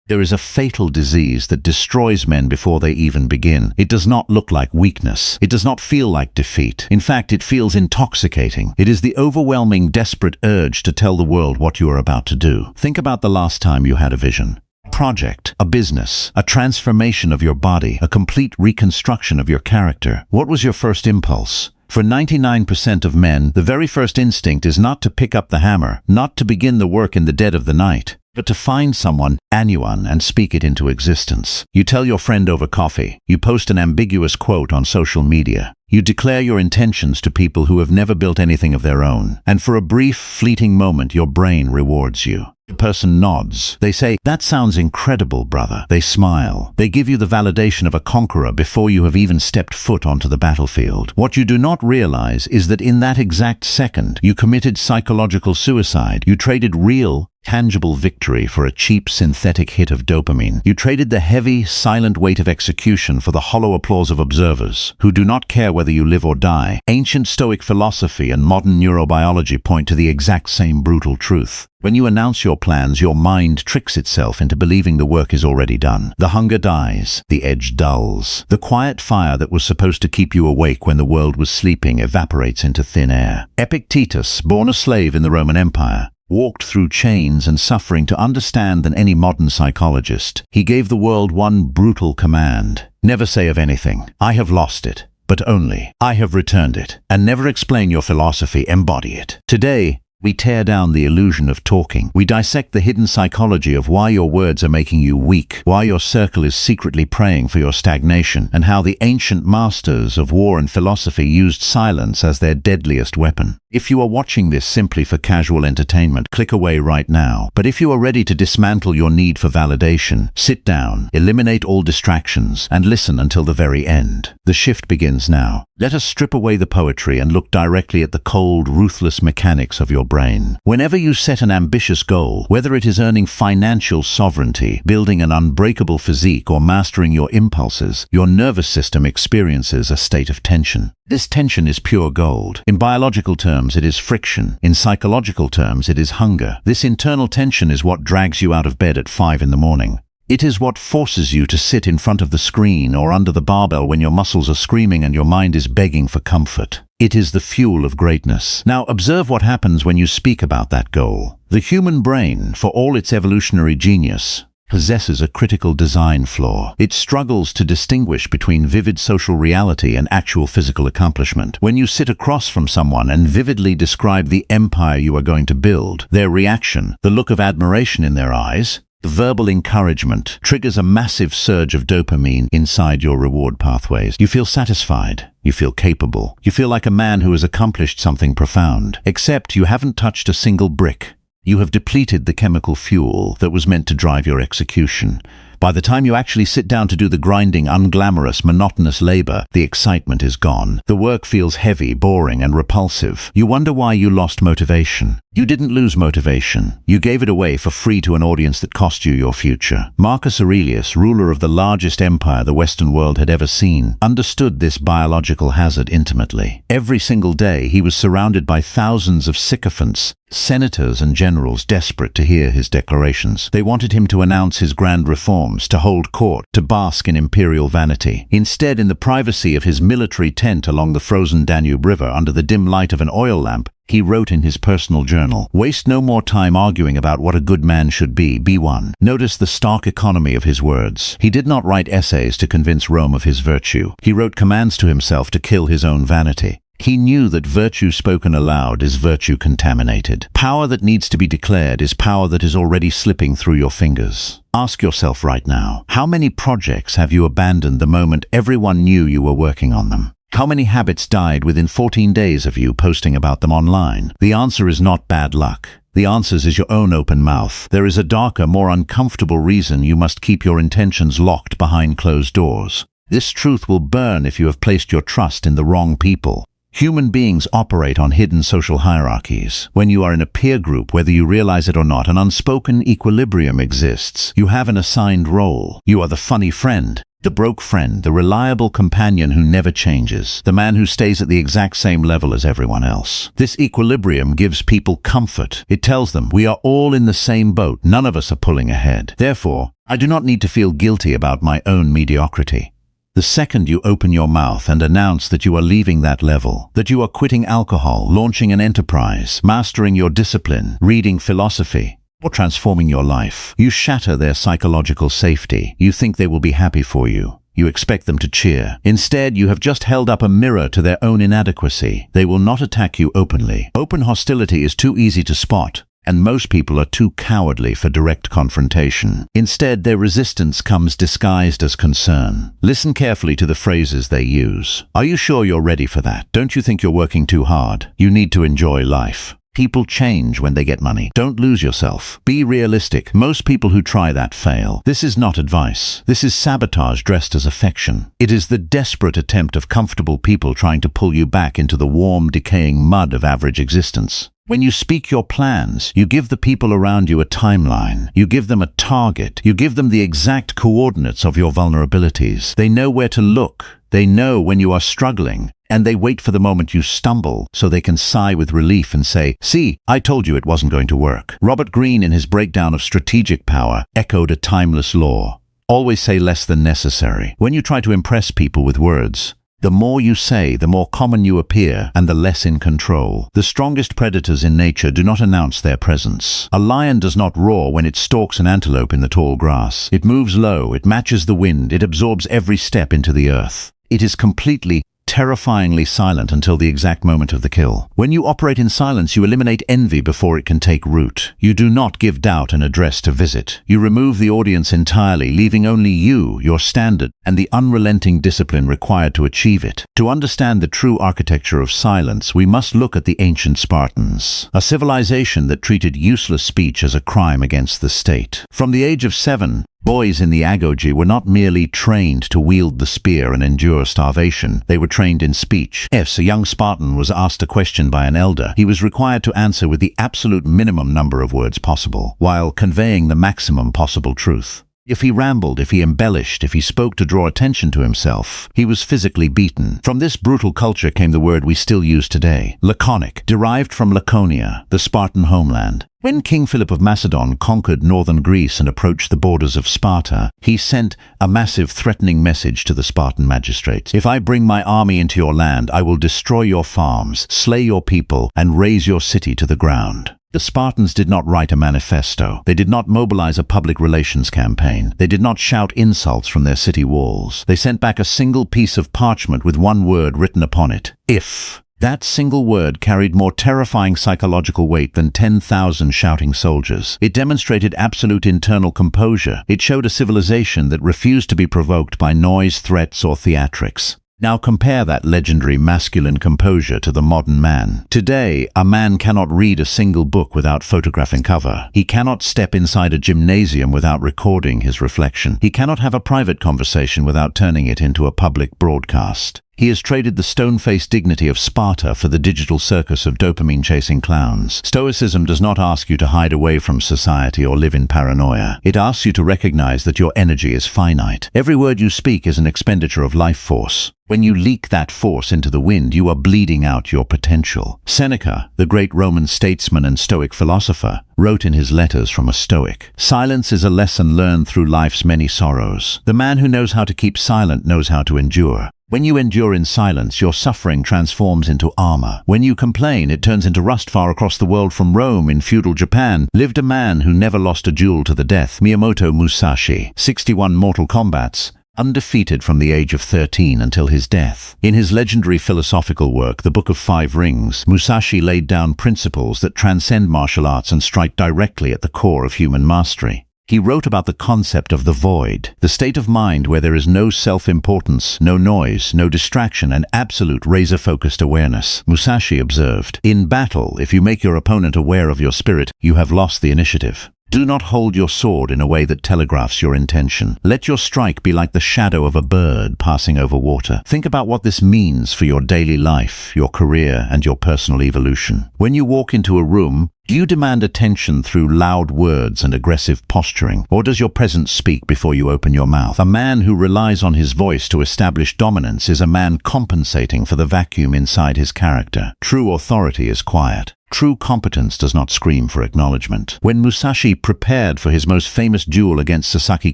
There is a fatal disease that destroys men before they even begin. It does not look like weakness. It does not feel like defeat. In fact, it feels intoxicating. It is the overwhelming, desperate urge to tell the world what you are about to do. Think about the last time you had a vision. Project, a business, a transformation of your body, a complete reconstruction of your character. What was your first impulse? For 99% of men, the very first instinct is not to pick up the hammer, not to begin the work in the dead of the night, but to find someone, anyone, and speak it into existence. You tell your friend over coffee. You post an ambiguous quote on social media. You declare your intentions to people who have never built anything of their own. And for a brief, fleeting moment, your brain rewards you. The person nods. They say, "That sounds incredible, brother." They smile. They give you the validation of a conqueror before you have even stepped foot onto the battlefield. What you do not realize is that in that exact second, you committed psychological suicide. You traded real, tangible victory for a cheap synthetic hit of dopamine. You traded the heavy, silent weight of execution for the hollow applause of observers who do not care whether you live or die. Ancient Stoic philosophy and modern neurobiology point to the exact same brutal truth. When you announce your plans, your mind tricks itself into believing the work is already done. The hunger dies, the edge dulls. The quiet fire that was supposed to keep you awake when the world was sleeping evaporates into thin air. Epictetus, born a slave in the Roman Empire, walked through chains and suffering to understand than any modern psychologist. He gave the world one brutal command. Never say of anything, "I have lost it," but only, "I have returned it." And never explain your philosophy, embody it. Today, we tear down the illusion of talking. We dissect the hidden psychology of why your words are making you weak, why your circle is secretly praying for your stagnation, and how the ancient masters of war and philosophy used silence as their deadliest weapon. If you are watching this simply for casual entertainment, click away right now. But if you are ready to dismantle your need for validation, sit down, eliminate all distractions, and listen until the very end. The shift begins now. Let us strip away the poetry and look directly at the cold, ruthless mechanics of your brain. Whenever you set an ambitious goal, whether it is earning financial sovereignty, building an unbreakable physique, or mastering your impulses, your nervous system experiences a state of tension. This tension is pure gold. In biological terms, it is friction. In psychological terms, it is hunger. This internal tension is what drags you out of bed at 5 in the morning. It is what forces you to sit in front of the screen or under the barbell when your muscles are screaming and your mind is begging for comfort. It is the fuel of greatness. Now observe what happens when you speak about that goal. The human brain, for all its evolutionary genius, possesses a critical design flaw. It struggles to distinguish between vivid social reality and actual physical accomplishment. When you sit across from someone and vividly describe the empire you are going to build, their reaction, the look of admiration in their eyes, the verbal encouragement triggers a massive surge of dopamine inside your reward pathways. You feel satisfied. You feel capable. You feel like a man who has accomplished something profound. Except you haven't touched a single brick. You have depleted the chemical fuel that was meant to drive your execution. By the time you actually sit down to do the grinding, unglamorous, monotonous labor, the excitement is gone. The work feels heavy, boring, and repulsive. You wonder why you lost motivation. You didn't lose motivation. You gave it away for free to an audience that cost you your future. Marcus Aurelius, ruler of the largest empire the Western world had ever seen, understood this biological hazard intimately. Every single day, he was surrounded by thousands of sycophants, senators and generals desperate to hear his declarations. They wanted him to announce his grand reforms, to hold court, to bask in imperial vanity. Instead, in the privacy of his military tent along the frozen Danube River under the dim light of an oil lamp, he wrote in his personal journal, "Waste no more time arguing about what a good man should be one." Notice the stark economy of his words. He did not write essays to convince Rome of his virtue. He wrote commands to himself to kill his own vanity. He knew that virtue spoken aloud is virtue contaminated. Power that needs to be declared is power that is already slipping through your fingers. Ask yourself right now, how many projects have you abandoned the moment everyone knew you were working on them? How many habits died within 14 days of you posting about them online? The answer is not bad luck. The answer is your own open mouth. There is a darker, more uncomfortable reason you must keep your intentions locked behind closed doors. This truth will burn if you have placed your trust in the wrong people. Human beings operate on hidden social hierarchies. When you are in a peer group, whether you realize it or not, an unspoken equilibrium exists. You have an assigned role. You are the funny friend, the broke friend, the reliable companion who never changes, the man who stays at the exact same level as everyone else. This equilibrium gives people comfort. It tells them, we are all in the same boat. None of us are pulling ahead. Therefore, I do not need to feel guilty about my own mediocrity. The second you open your mouth and announce that you are leaving that level, that you are quitting alcohol, launching an enterprise, mastering your discipline, reading philosophy, or transforming your life, you shatter their psychological safety. You think they will be happy for you. You expect them to cheer. Instead, you have just held up a mirror to their own inadequacy. They will not attack you openly. Open hostility is too easy to spot, and most people are too cowardly for direct confrontation. Instead, their resistance comes disguised as concern. Listen carefully to the phrases they use. Are you sure you're ready for that? Don't you think you're working too hard? You need to enjoy life. People change when they get money. Don't lose yourself. Be realistic. Most people who try that fail. This is not advice. This is sabotage dressed as affection. It is the desperate attempt of comfortable people trying to pull you back into the warm, decaying mud of average existence. When you speak your plans, you give the people around you a timeline. You give them a target. You give them the exact coordinates of your vulnerabilities. They know where to look. They know when you are struggling. And they wait for the moment you stumble so they can sigh with relief and say, "See, I told you it wasn't going to work." Robert Greene, in his breakdown of strategic power, echoed a timeless law. Always say less than necessary. When you try to impress people with words, the more you say, the more common you appear, and the less in control. The strongest predators in nature do not announce their presence. A lion does not roar when it stalks an antelope in the tall grass. It moves low, it matches the wind, it absorbs every step into the earth. It is completely, terrifyingly silent until the exact moment of the kill. When you operate in silence, you eliminate envy before it can take root. You do not give doubt an address to visit. You remove the audience entirely, leaving only you, your standard, and the unrelenting discipline required to achieve it. To understand the true architecture of silence, we must look at the ancient Spartans, a civilization that treated useless speech as a crime against the state. From the age of 7, boys in the agoge were not merely trained to wield the spear and endure starvation, they were trained in speech. If a young Spartan was asked a question by an elder, he was required to answer with the absolute minimum number of words possible, while conveying the maximum possible truth. If he rambled, if he embellished, if he spoke to draw attention to himself, he was physically beaten. From this brutal culture came the word we still use today, laconic, derived from Laconia, the Spartan homeland. When King Philip of Macedon conquered northern Greece and approached the borders of Sparta, he sent a massive threatening message to the Spartan magistrates. "If I bring my army into your land, I will destroy your farms, slay your people, and raze your city to the ground." The Spartans did not write a manifesto. They did not mobilize a public relations campaign. They did not shout insults from their city walls. They sent back a single piece of parchment with one word written upon it, "If." That single word carried more terrifying psychological weight than 10,000 shouting soldiers. It demonstrated absolute internal composure. It showed a civilization that refused to be provoked by noise, threats, or theatrics. Now compare that legendary masculine composure to the modern man. Today, a man cannot read a single book without photographing cover. He cannot step inside a gymnasium without recording his reflection. He cannot have a private conversation without turning it into a public broadcast. He has traded the stone-faced dignity of Sparta for the digital circus of dopamine-chasing clowns. Stoicism does not ask you to hide away from society or live in paranoia. It asks you to recognize that your energy is finite. Every word you speak is an expenditure of life force. When you leak that force into the wind, you are bleeding out your potential. Seneca, the great Roman statesman and Stoic philosopher, wrote in his Letters from a Stoic, "Silence is a lesson learned through life's many sorrows. The man who knows how to keep silent knows how to endure." When you endure in silence, your suffering transforms into armor. When you complain, it turns into rust. Far across the world from Rome, in feudal Japan, lived a man who never lost a duel to the death, Miyamoto Musashi. 61 mortal combats, undefeated from the age of 13 until his death. In his legendary philosophical work, The Book of Five Rings, Musashi laid down principles that transcend martial arts and strike directly at the core of human mastery. He wrote about the concept of the void, the state of mind where there is no self-importance, no noise, no distraction, and absolute razor-focused awareness. Musashi observed, "In battle, if you make your opponent aware of your spirit, you have lost the initiative. Do not hold your sword in a way that telegraphs your intention. Let your strike be like the shadow of a bird passing over water." Think about what this means for your daily life, your career, and your personal evolution. When you walk into a room, do you demand attention through loud words and aggressive posturing, or does your presence speak before you open your mouth? A man who relies on his voice to establish dominance is a man compensating for the vacuum inside his character. True authority is quiet. True competence does not scream for acknowledgement. When Musashi prepared for his most famous duel against Sasaki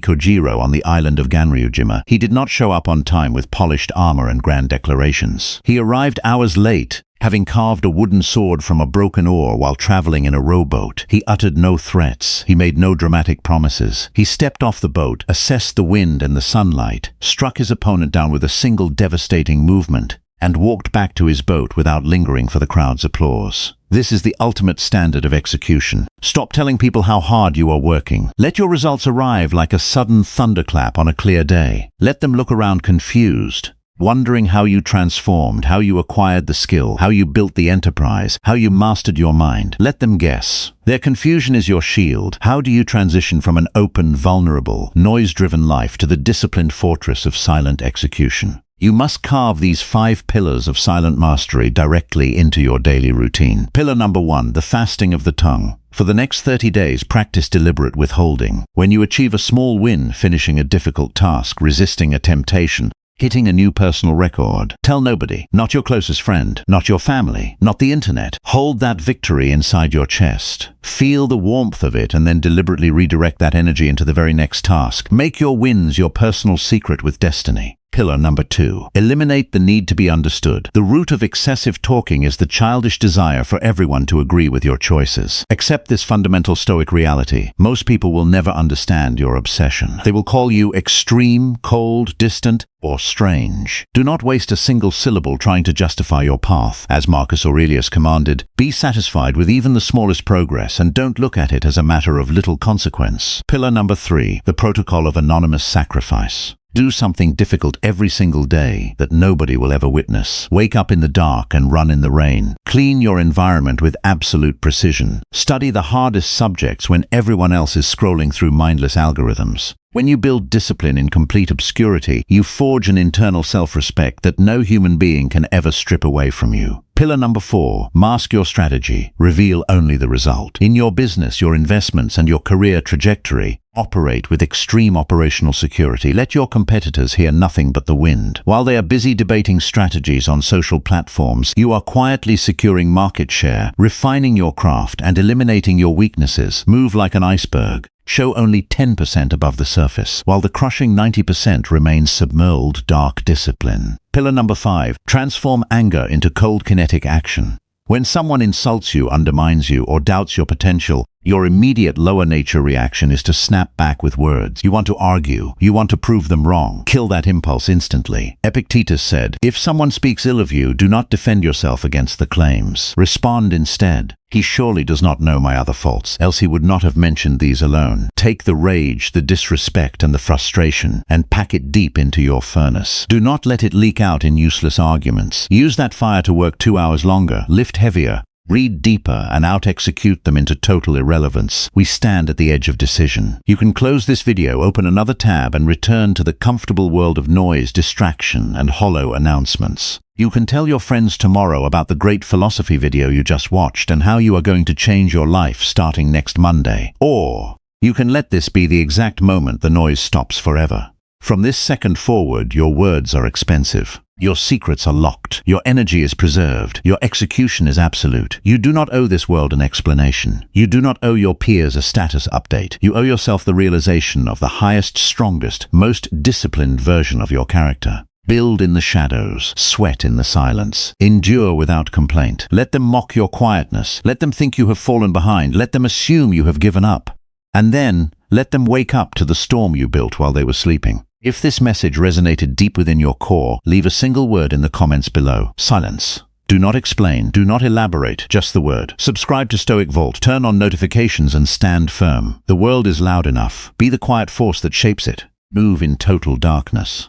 Kojiro on the island of Ganryujima, he did not show up on time with polished armor and grand declarations. He arrived hours late, having carved a wooden sword from a broken oar while traveling in a rowboat. He uttered no threats. He made no dramatic promises. He stepped off the boat, assessed the wind and the sunlight, struck his opponent down with a single devastating movement, and walked back to his boat without lingering for the crowd's applause. This is the ultimate standard of execution. Stop telling people how hard you are working. Let your results arrive like a sudden thunderclap on a clear day. Let them look around confused, wondering how you transformed, how you acquired the skill, how you built the enterprise, how you mastered your mind. Let them guess. Their confusion is your shield. How do you transition from an open, vulnerable, noise-driven life to the disciplined fortress of silent execution? You must carve these 5 pillars of silent mastery directly into your daily routine. Pillar number 1, the fasting of the tongue. For the next 30 days, practice deliberate withholding. When you achieve a small win, finishing a difficult task, resisting a temptation, hitting a new personal record, tell nobody, not your closest friend, not your family, not the internet. Hold that victory inside your chest. Feel the warmth of it and then deliberately redirect that energy into the very next task. Make your wins your personal secret with destiny. Pillar number 2. Eliminate the need to be understood. The root of excessive talking is the childish desire for everyone to agree with your choices. Accept this fundamental Stoic reality. Most people will never understand your obsession. They will call you extreme, cold, distant, or strange. Do not waste a single syllable trying to justify your path. As Marcus Aurelius commanded, be satisfied with even the smallest progress and don't look at it as a matter of little consequence. Pillar number 3. The protocol of anonymous sacrifice. Do something difficult every single day that nobody will ever witness. Wake up in the dark and run in the rain. Clean your environment with absolute precision. Study the hardest subjects when everyone else is scrolling through mindless algorithms. When you build discipline in complete obscurity, you forge an internal self-respect that no human being can ever strip away from you. Pillar number 4, mask your strategy. Reveal only the result. In your business, your investments, and your career trajectory, operate with extreme operational security. Let your competitors hear nothing but the wind. While they are busy debating strategies on social platforms, you are quietly securing market share, refining your craft, and eliminating your weaknesses. Move like an iceberg. Show only 10% above the surface, while the crushing 90% remains submerged dark discipline. Pillar number 5, transform anger into cold kinetic action. When someone insults you, undermines you, or doubts your potential, your immediate lower nature reaction is to snap back with words. You want to argue. You want to prove them wrong. Kill that impulse instantly. Epictetus said, if someone speaks ill of you, do not defend yourself against the claims. Respond instead. He surely does not know my other faults, else he would not have mentioned these alone. Take the rage, the disrespect, and the frustration, and pack it deep into your furnace. Do not let it leak out in useless arguments. Use that fire to work 2 hours longer, lift heavier, read deeper, and out-execute them into total irrelevance. We stand at the edge of decision. You can close this video, open another tab, and return to the comfortable world of noise, distraction, and hollow announcements. You can tell your friends tomorrow about the great philosophy video you just watched and how you are going to change your life starting next Monday. Or you can let this be the exact moment the noise stops forever. From this second forward, your words are expensive. Your secrets are locked. Your energy is preserved. Your execution is absolute. You do not owe this world an explanation. You do not owe your peers a status update. You owe yourself the realization of the highest, strongest, most disciplined version of your character. Build in the shadows, sweat in the silence, endure without complaint. Let them mock your quietness. Let them think you have fallen behind. Let them assume you have given up. And then, let them wake up to the storm you built while they were sleeping. If this message resonated deep within your core, leave a single word in the comments below. Silence. Do not explain. Do not elaborate. Just the word. Subscribe to Stoic Vault. Turn on notifications and stand firm. The world is loud enough. Be the quiet force that shapes it. Move in total darkness.